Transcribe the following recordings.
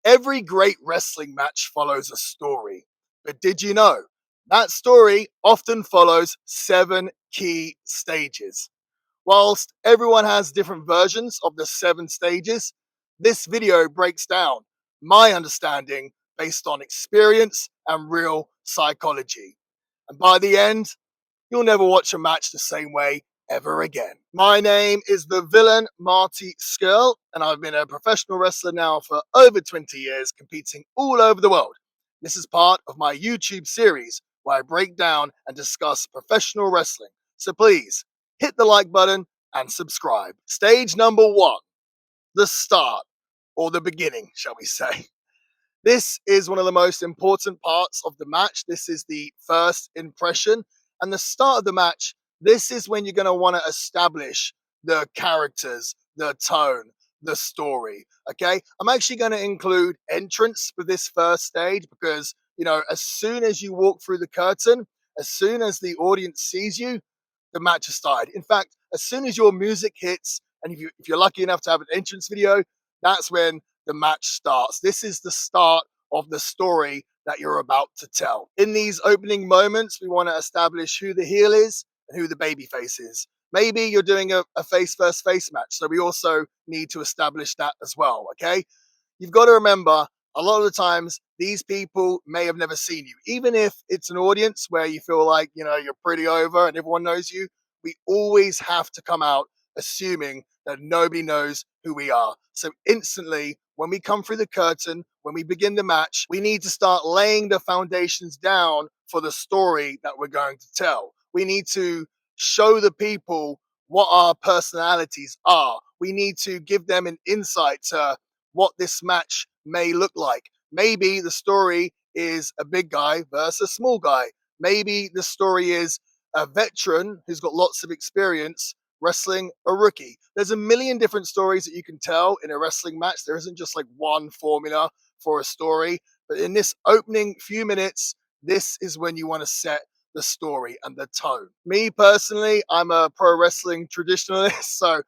Every great wrestling match follows a story. But did you know that story often follows 7 key stages? Whilst everyone has different versions of the 7 stages, this video breaks down my understanding based on experience and real psychology. And by the end, you'll never watch a match the same way ever again. My name is the villain Marty Skirl, and I've been a professional wrestler now for over 20 years, competing all over the world. This is part of my YouTube series where I break down and discuss professional wrestling. So please hit the like button and subscribe. Stage number 1, the start, or the beginning, shall we say. This is one of the most important parts of the match. This is the first impression. And the start of the match, this is when you're going to want to establish the characters, the tone, the story. Okay. I'm actually going to include entrance for this first stage because, as soon as you walk through the curtain, as soon as the audience sees you, the match has started. In fact, as soon as your music hits, and if you're lucky enough to have an entrance video, that's when the match starts. This is the start of the story that you're about to tell. In these opening moments, we want to establish who the heel is and who the babyface is. Maybe you're doing a face versus face match, so we also need to establish that as well, okay? You've got to remember, a lot of the times, these people may have never seen you. Even if it's an audience where you feel like, you're pretty over and everyone knows you, we always have to come out assuming that nobody knows who we are. So instantly, when we come through the curtain, when we begin the match, we need to start laying the foundations down for the story that we're going to tell. We need to show the people what our personalities are. We need to give them an insight to what this match may look like. Maybe the story is a big guy versus a small guy. Maybe the story is a veteran who's got lots of experience wrestling a rookie. There's a million different stories that you can tell in a wrestling match. There isn't just like one formula for a story. But in this opening few minutes, this is when you want to set the story and the tone. Me personally, I'm a pro wrestling traditionalist, so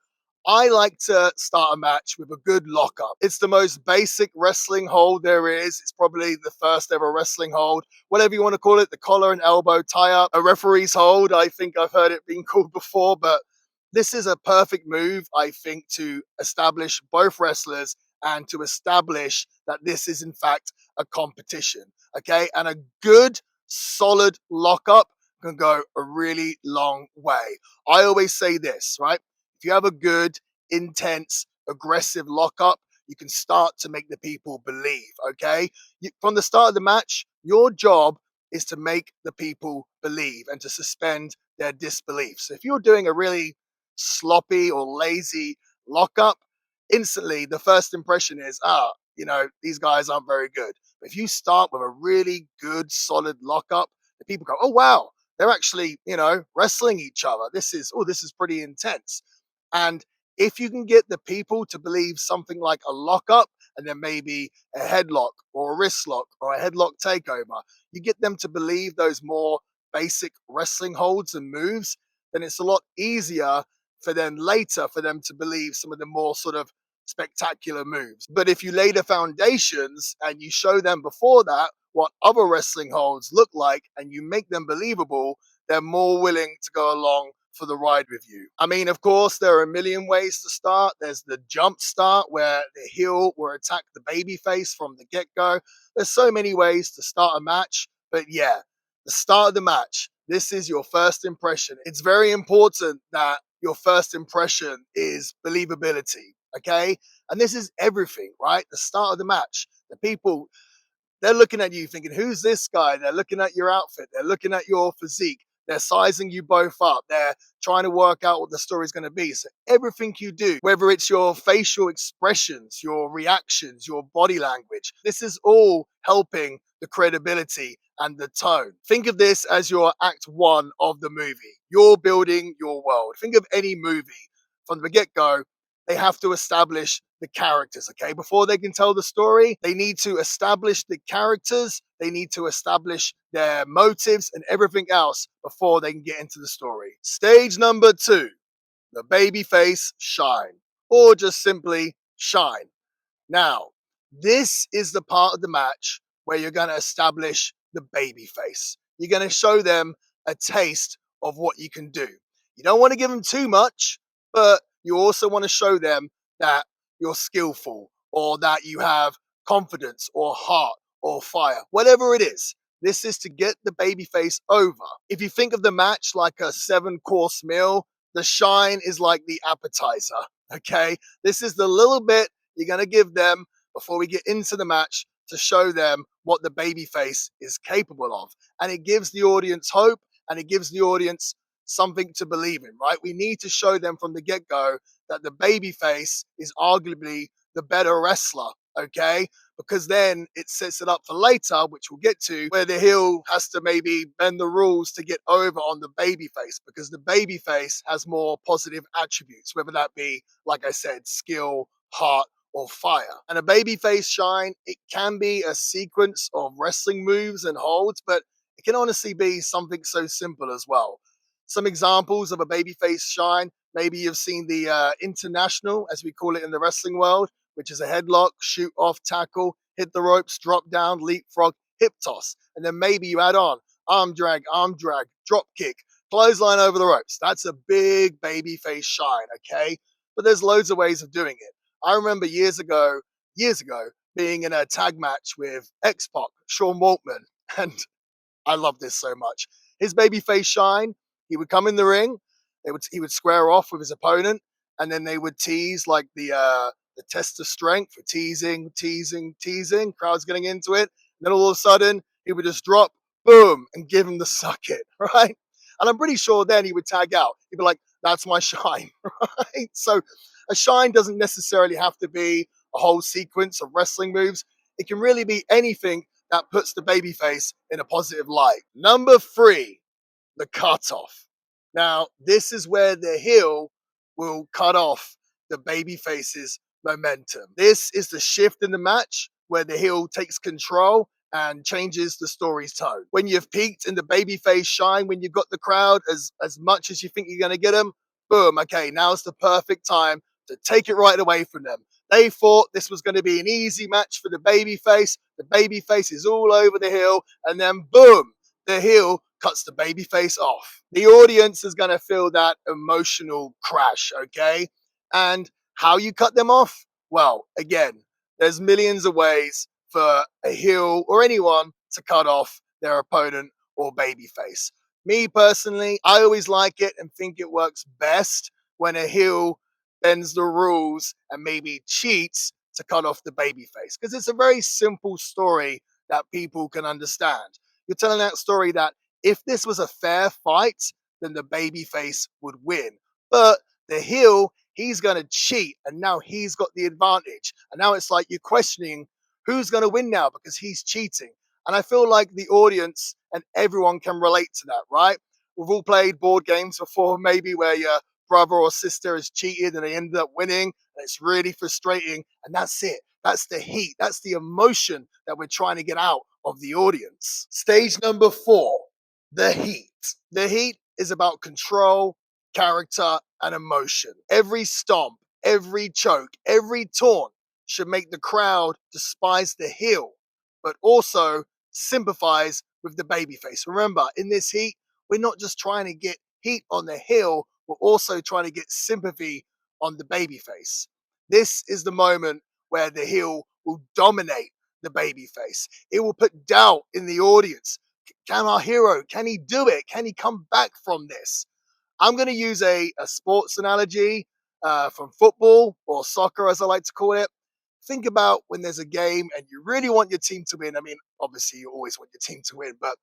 I like to start a match with a good lockup. It's the most basic wrestling hold there is. It's probably the first ever wrestling hold, whatever you want to call it, the collar and elbow tie up, a referee's hold. I think I've heard it being called before, but this is a perfect move, I think, to establish both wrestlers and to establish that this is, in fact, a competition. Okay. And a good, solid lockup can go a really long way. I always say this, right? If you have a good, intense, aggressive lockup, you can start to make the people believe, okay? From the start of the match, your job is to make the people believe and to suspend their disbelief. So if you're doing a really sloppy or lazy lockup, instantly the first impression is, these guys aren't very good. But if you start with a really good, solid lockup, the people go, oh, wow, they're actually, wrestling each other. This is pretty intense. And if you can get the people to believe something like a lockup and then maybe a headlock or a wrist lock or a headlock takeover, you get them to believe those more basic wrestling holds and moves, then it's a lot easier for them later for them to believe some of the more sort of spectacular moves. But if you lay the foundations and you show them before that what other wrestling holds look like and you make them believable, they're more willing to go along for the ride with you. I mean, of course, there are a million ways to start. There's the jump start where the heel will attack the baby face from the get-go. There's so many ways to start a match. But yeah, the start of the match, this is your first impression. It's very important that your first impression is believability, okay? And this is everything, right? The start of the match. The people, they're looking at you thinking, who's this guy? They're looking at your outfit. They're looking at your physique. They're sizing you both up. They're trying to work out what the story's going to be. So everything you do, whether it's your facial expressions, your reactions, your body language, this is all helping the credibility and the tone. Think of this as your act one of the movie. You're building your world. Think of any movie from the get-go. They have to establish the characters, okay? Before they can tell the story, they need to establish the characters, they need to establish their motives and everything else before they can get into the story. Stage number 2, the babyface shine, or just simply shine. Now, This is the part of the match where you're going to establish the baby face. You're going to show them a taste of what you can do. You don't want to give them too much, but you also want to show them that you're skillful or that you have confidence or heart or fire, whatever it is. This is to get the baby face over. If you think of the match like a 7-course meal, the shine is like the appetizer. Okay. This is the little bit you're going to give them before we get into the match to show them what the babyface is capable of. And it gives the audience hope and it gives the audience something to believe in, right? We need to show them from the get go that the babyface is arguably the better wrestler, okay? Because then it sets it up for later, which we'll get to, where the heel has to maybe bend the rules to get over on the babyface because the babyface has more positive attributes, whether that be, like I said, skill, heart, or fire. And a babyface shine, it can be a sequence of wrestling moves and holds, but it can honestly be something so simple as well. Some examples of a babyface shine, maybe you've seen the international, as we call it in the wrestling world, which is a headlock, shoot off, tackle, hit the ropes, drop down, leapfrog, hip toss. And then maybe you add on arm drag, drop kick, clothesline over the ropes. That's a big babyface shine, okay? But there's loads of ways of doing it. I remember years ago, being in a tag match with X-Pac, Sean Waltman, and I love this so much. His babyface shine, he would come in the ring, he would square off with his opponent, and then they would tease like the test of strength for teasing. Crowd's getting into it. And then all of a sudden, he would just drop, boom, and give him the suck it, right? And I'm pretty sure then he would tag out. He'd be like, that's my shine, right? So a shine doesn't necessarily have to be a whole sequence of wrestling moves. It can really be anything that puts the babyface in a positive light. Number 3, the cutoff. Now, this is where the heel will cut off the babyface's momentum. This is the shift in the match where the heel takes control and changes the story's tone. When you've peaked in the babyface shine, when you've got the crowd as much as you think you're going to get them, boom, okay, now's the perfect time to take it right away from them. They thought this was going to be an easy match for the babyface. The babyface is all over the heel, and then boom, the heel cuts the babyface off. The audience is going to feel that emotional crash, okay? And how you cut them off? Well, again, there's millions of ways for a heel or anyone to cut off their opponent or babyface. Me personally, I always like it and think it works best when a heel bends the rules and maybe cheats to cut off the babyface because it's a very simple story that people can understand. You're telling that story that if this was a fair fight, then the babyface would win. But the heel, he's going to cheat, and now he's got the advantage. And now it's like you're questioning who's going to win now because he's cheating. And I feel like the audience and everyone can relate to that, right? We've all played board games before, maybe where your brother or sister has cheated and they ended up winning, and it's really frustrating. And that's it. That's the heat. That's the emotion that we're trying to get out of the audience. Stage number 4, the heat. The heat is about control, character, and emotion. Every stomp, every choke, every taunt should make the crowd despise the heel, but also sympathize with the babyface. Remember, in this heat, we're not just trying to get heat on the heel, we're also trying to get sympathy on the babyface. This is the moment where the heel will dominate the babyface. It will put doubt in the audience. Can our hero, can he do it? Can he come back from this? I'm going to use a sports analogy from football or soccer, as I like to call it. Think about when there's a game and you really want your team to win. I mean, obviously, you always want your team to win, but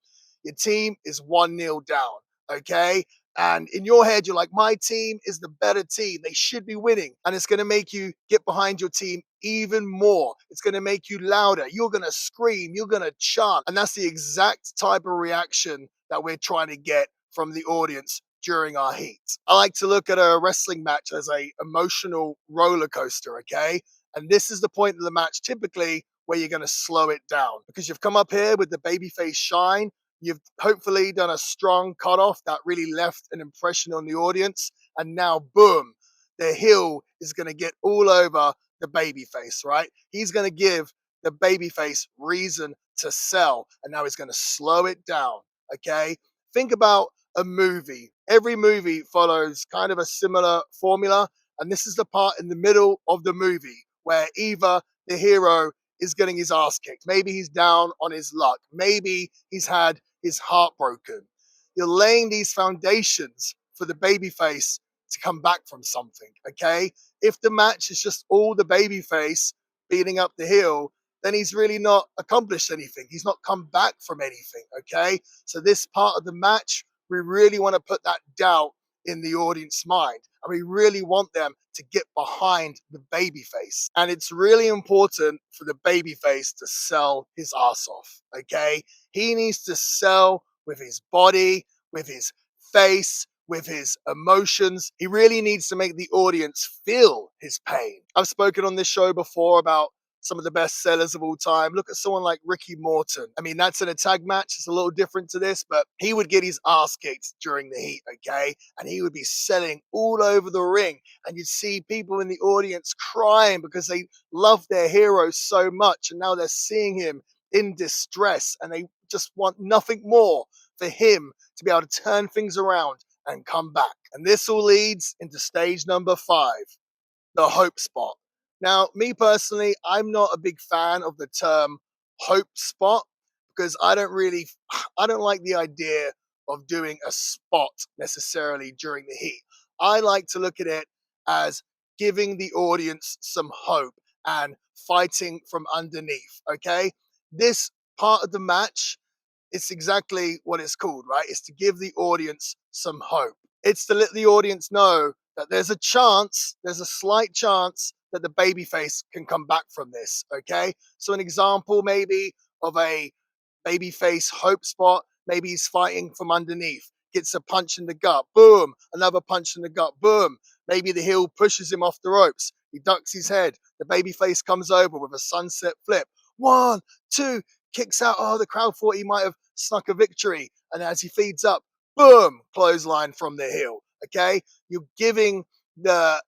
your team is 1-0 down, okay? And in your head, you're like, my team is the better team. They should be winning. And it's going to make you get behind your team even more. It's going to make you louder. You're going to scream. You're going to chant. And that's the exact type of reaction that we're trying to get from the audience during our heat. I like to look at a wrestling match as a emotional roller coaster, okay? And this is the point of the match typically where you're going to slow it down because you've come up here with the babyface shine. You've hopefully done a strong cutoff that really left an impression on the audience. And now, boom, the heel is going to get all over the babyface, right? He's going to give the babyface reason to sell, and now he's going to slow it down. Okay, think about a movie. Every movie follows kind of a similar formula, and this is the part in the middle of the movie where either the hero is getting his ass kicked, maybe he's down on his luck, maybe he's had his heart broken. You're laying these foundations for the babyface to come back from something. Okay, if the match is just all the babyface beating up the heel, then he's really not accomplished anything. He's not come back from anything. Okay, so this part of the match, we really want to put that doubt in the audience mind, and we really want them to get behind the babyface. And it's really important for the babyface to sell his ass off. Okay, he needs to sell with his body, with his face, with his emotions. He really needs to make the audience feel his pain. I've spoken on this show before about some of the best sellers of all time. Look at someone like Ricky Morton. I mean, that's in a tag match. It's a little different to this, but he would get his ass kicked during the heat, okay? And he would be selling all over the ring. And you'd see people in the audience crying because they love their hero so much. And now they're seeing him in distress and they just want nothing more for him to be able to turn things around and come back. And this all leads into stage number 5, the hope spot. Now, me personally, I'm not a big fan of the term hope spot because I don't like the idea of doing a spot necessarily during the heat. I like to look at it as giving the audience some hope and fighting from underneath, okay? This part of the match, it's exactly what it's called, right? It's to give the audience some hope. It's to let the audience know that there's a chance, there's a slight chance that the babyface can come back from this, okay? So an example maybe of a babyface hope spot, maybe he's fighting from underneath, gets a punch in the gut, boom, another punch in the gut, boom. Maybe the heel pushes him off the ropes, he ducks his head, the babyface comes over with a sunset flip, 1, 2, kicks out, oh, the crowd thought he might have snuck a victory, and as he feeds up, boom, clothesline from the heel, okay? You're giving the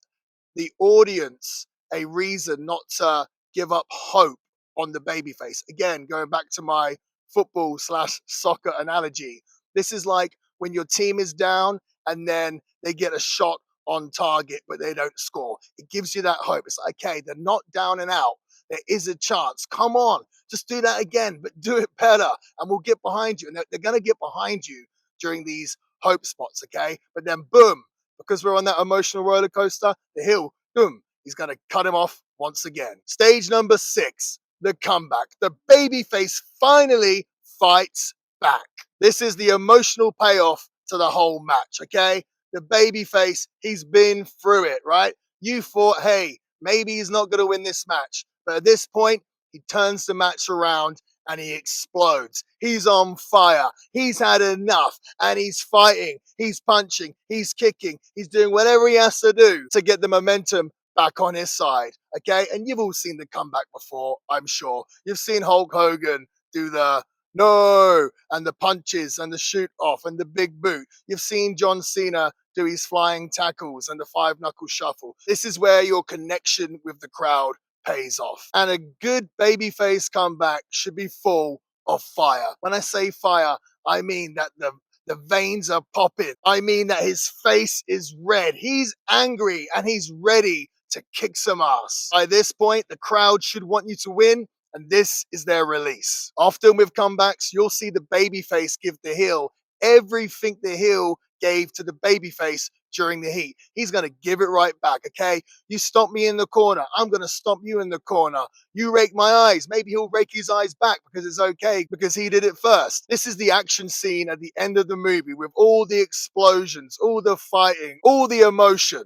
audience a reason not to give up hope on the babyface. Again, going back to my football/soccer analogy, this is like when your team is down and then they get a shot on target, but they don't score. It gives you that hope. It's like, okay, they're not down and out. There is a chance. Come on, just do that again, but do it better, and we'll get behind you. And they're going to get behind you during these hope spots, okay? But then, boom, because we're on that emotional roller coaster, the heel, boom, he's going to cut him off once again. Stage number 6, the comeback. The babyface finally fights back. This is the emotional payoff to the whole match, okay? The babyface, he's been through it, right? You thought, hey, maybe he's not going to win this match. But at this point, he turns the match around and he explodes. He's on fire. He's had enough and he's fighting. He's punching. He's kicking. He's doing whatever he has to do to get the momentum back on his side. Okay. And you've all seen the comeback before, I'm sure. You've seen Hulk Hogan do the no and the punches and the shoot off and the big boot. You've seen John Cena do his flying tackles and the 5-knuckle shuffle. This is where your connection with the crowd pays off. And a good babyface comeback should be full of fire. When I say fire, I mean that the veins are popping. I mean that his face is red. He's angry and he's ready to kick some ass. By this point, the crowd should want you to win, and this is their release. Often with comebacks, you'll see the babyface give the heel everything the heel gave to the babyface during the heat. He's going to give it right back, okay? You stomp me in the corner. I'm going to stomp you in the corner. You rake my eyes. Maybe he'll rake his eyes back because it's okay because he did it first. This is the action scene at the end of the movie with all the explosions, all the fighting, all the emotion.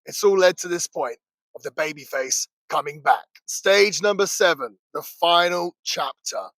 It's all led to this point of the babyface coming back. Stage number 7, the final chapter,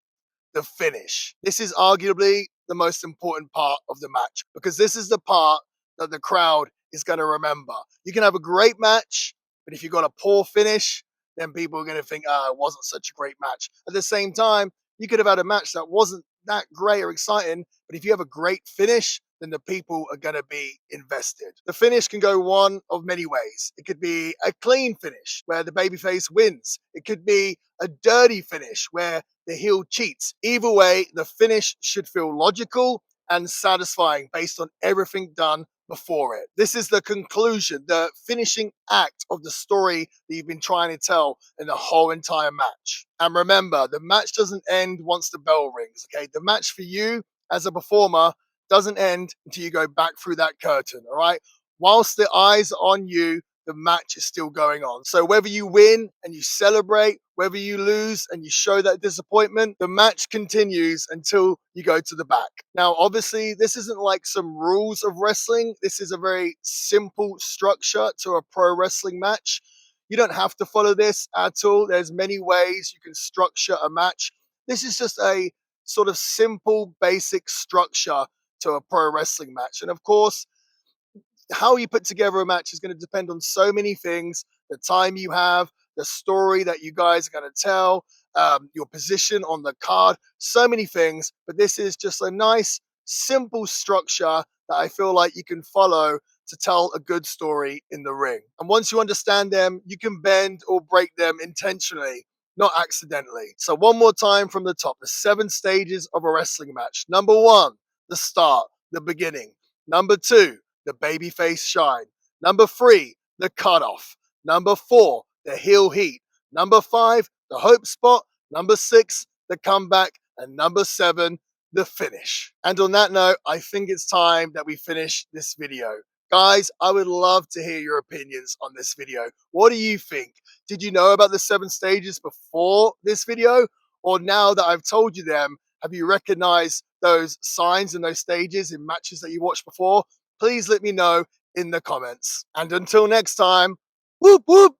the finish. This is arguably the most important part of the match because this is the part that the crowd is going to remember. You can have a great match, but if you've got a poor finish, then people are going to think, it wasn't such a great match. At the same time, you could have had a match that wasn't that great or exciting, but if you have a great finish, then the people are going to be invested. The finish can go one of many ways. It could be a clean finish where the babyface wins. It could be a dirty finish where the heel cheats. Either way, the finish should feel logical and satisfying based on everything done before it. This is the conclusion, the finishing act of the story that you've been trying to tell in the whole entire match. And remember, the match doesn't end once the bell rings, okay? The match for you as a performer doesn't end until you go back through that curtain, all right? Whilst the eyes are on you, the match is still going on. So whether you win and you celebrate, whether you lose and you show that disappointment, the match continues until you go to the back. Now, obviously, this isn't like some rules of wrestling. This is a very simple structure to a pro wrestling match. You don't have to follow this at all. There's many ways you can structure a match. This is just a sort of simple, basic structure to a pro wrestling match. And of course, how you put together a match is going to depend on so many things: the time you have, the story that you guys are going to tell, your position on the card, so many things. But this is just a nice, simple structure that I feel like you can follow to tell a good story in the ring. And once you understand them, you can bend or break them intentionally, not accidentally. So, one more time from the top: the 7 stages of a wrestling match. Number 1, the start, the beginning. Number 2, the babyface shine. Number 3, the cutoff. Number 4, the heel heat. Number 5, the hope spot. Number 6, the comeback. And number 7, the finish. And on that note, I think it's time that we finish this video. Guys, I would love to hear your opinions on this video. What do you think? Did you know about the 7 stages before this video? Or now that I've told you them, have you recognized those signs and those stages in matches that you watched before? Please let me know in the comments. And until next time, whoop whoop.